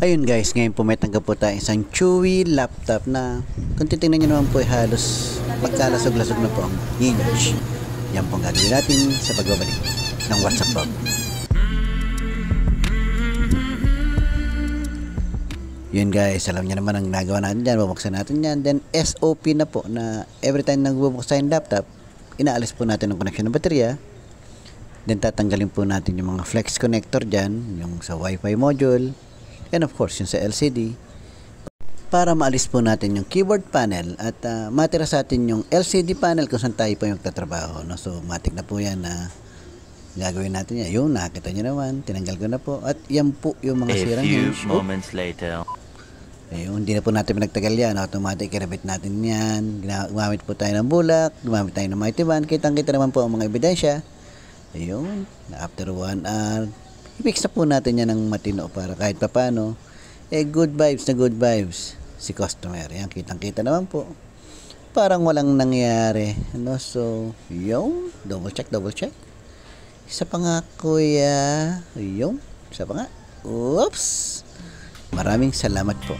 Ayun guys, ngayon po may tanggap po tayo isang Chewy laptop na kung titingnan nyo naman po ay halos magkalasog-lasog na po ang hinge. Yan po ang gagawin natin sa pagbabalik ng WhatsApp Bob. Yun guys, alam niyo naman ang nagawa natin dyan, bubuksan natin yan. Then SOP na po na every time nang bubuksan yung laptop, inaalis po natin ang connection ng baterya. Then tatanggalin po natin yung mga flex connector dyan, yung sa Wi-Fi module. And of course, yung sa LCD, para maalis po natin yung keyboard panel at matira sa atin yung LCD panel kung saan tayo po yung tatrabaho. No? So, matik na po yan na gagawin natin yan. Yung nakita nyo naman, tinanggal ko na po. At yan po yung mga sirang hinge. Moments later. Ayun, hindi na po natin pinagtagal yan. Automatic, kinabit natin yan. Gumamit po tayo ng bulak, gumamit tayo ng mighty band. Kitang-kita naman po ang mga ebidensya. Ayun, after 1 hour, i-fix na po natin yan ng matino para kahit papano, good vibes na good vibes si customer. Yan, kitang-kita naman po. Parang walang nangyari. Ano? So, yung, double check. Isa pa nga, kuya. Yung, isa pa nga. Oops! Maraming salamat po.